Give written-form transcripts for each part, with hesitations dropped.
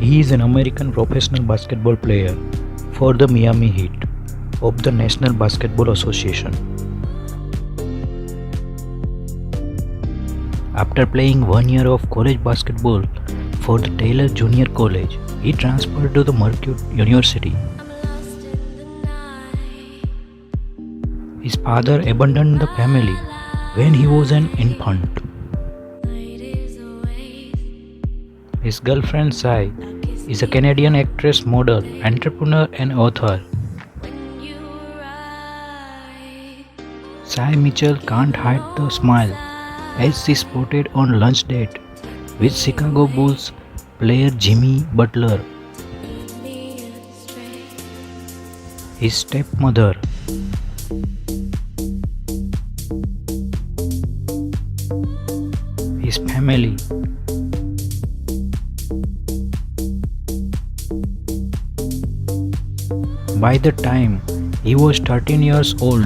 He is an American professional basketball player for the Miami Heat of the National Basketball Association. After playing 1 year of college basketball for the Taylor Junior College, he transferred to the Mercury University. His father abandoned the family when he was an infant. His girlfriend Sai is a Canadian actress, model, entrepreneur and author. Sai Mitchell can't hide the smile as she spotted on lunch date with Chicago Bulls player Jimmy Butler. His stepmother, his family, by the time he was 13 years old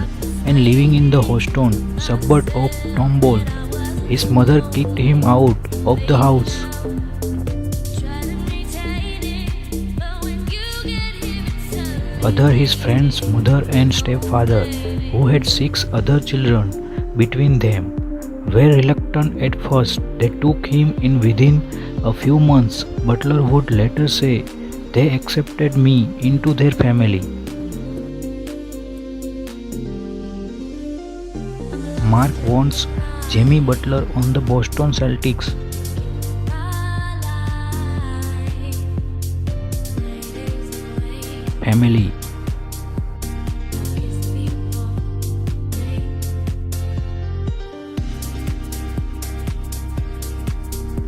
and living in the Houston suburb of Tomball, his mother kicked him out of the house. Other his friend's mother and stepfather, who had 6 other children between them, were reluctant at first. They took him in within a few months. Butler would later say, "They accepted me into their family." Mark wants Jimmy Butler on the Boston Celtics. Family.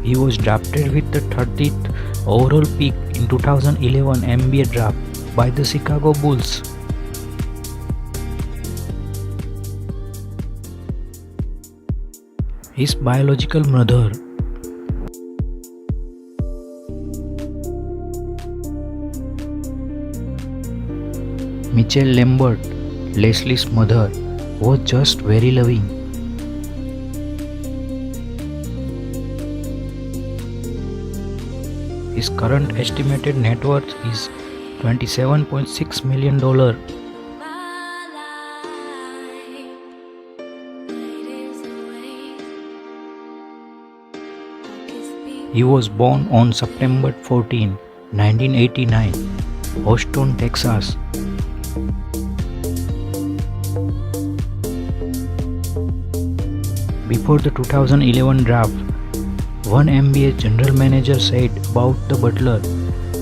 He was drafted with the 30th overall pick in 2011 NBA draft by the Chicago Bulls. His biological mother, Michelle Lambert, Leslie's mother, was just very loving. His current estimated net worth is $27.6 million. He was born on September 14, 1989, Houston, Texas. Before the 2011 draft, one NBA general manager said about the Butler,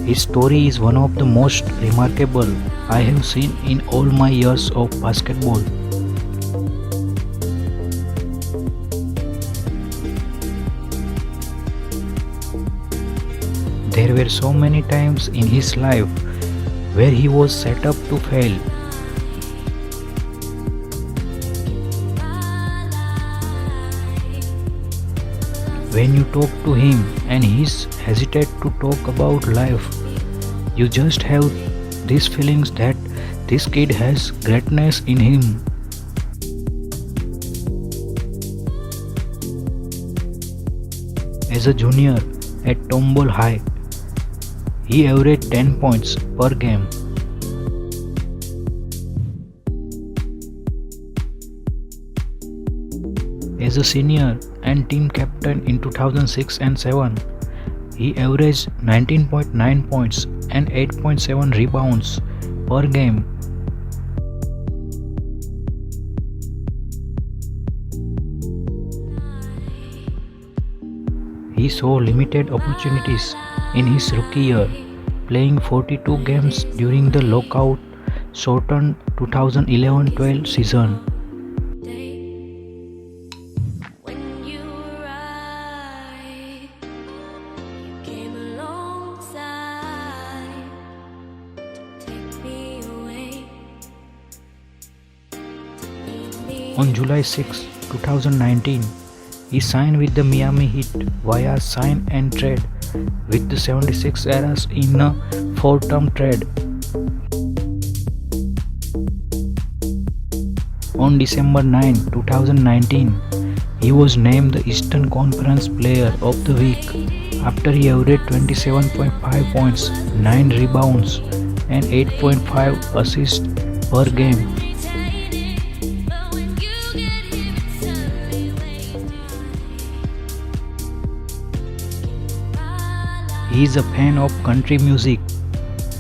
"His story is one of the most remarkable I have seen in all my years of basketball." There were so many times in his life where he was set up to fail. When you talk to him and he's hesitant to talk about life, you just have these feelings that this kid has greatness in him. As a junior at Tomball High, he averaged 10 points per game. As a senior and team captain in 2006 and 7, he averaged 19.9 points and 8.7 rebounds per game. He saw limited opportunities in his rookie year, playing 42 games during the lockout-shortened 2011-12 season. On July 6, 2019, he signed with the Miami Heat via sign and trade with the 76ers in a 4-term trade. On December 9, 2019, he was named the Eastern Conference Player of the Week after he averaged 27.5 points, 9 rebounds, and 8.5 assists per game. He is a fan of country music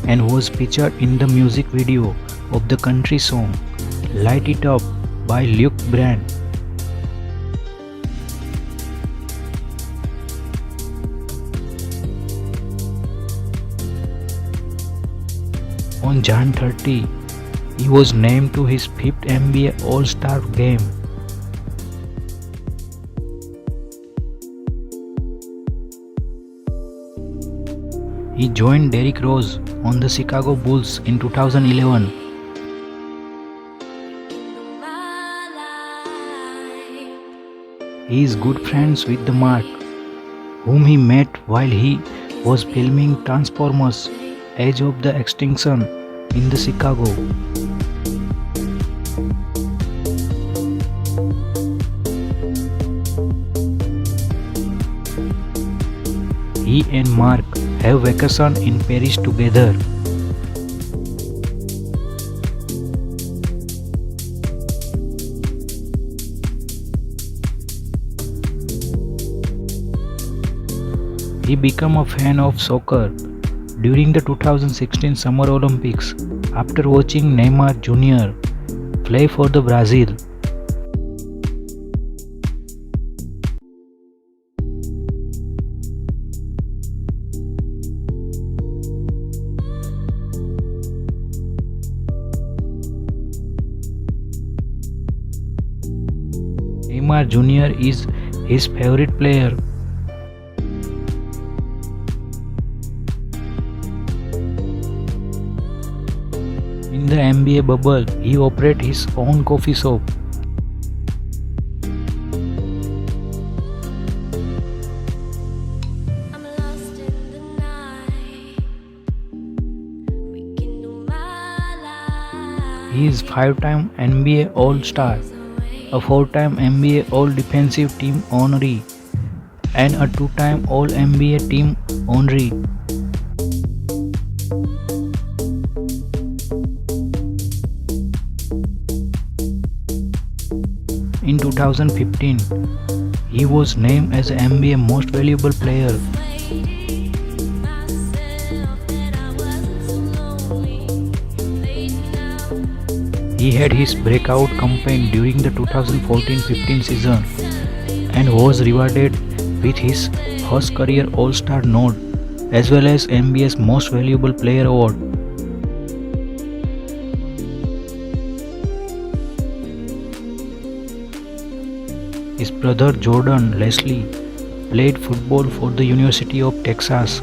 and was featured in the music video of the country song Light It Up by Luke Bryan. On Jan 30, he was named to his 5th NBA All-Star game. He joined Derrick Rose on the Chicago Bulls in 2011. He is good friends with the Mark, whom he met while he was filming Transformers: Edge of the Extinction in the Chicago. He and Mark have vacation in Paris together. He became a fan of soccer during the 2016 Summer Olympics after watching Neymar Jr. play for the Brazil. Neymar Jr. is his favorite player. In the NBA bubble, he operates his own coffee shop. He is 5-time NBA All-Star, a 4-time NBA All-Defensive Team honoree, and a 2-time All-NBA Team honoree. In 2015, he was named as the NBA Most Valuable Player. He had his breakout campaign during the 2014-15 season and was rewarded with his first career All-Star nod as well as NBA's Most Valuable Player award. His brother Jordan Leslie played football for the University of Texas.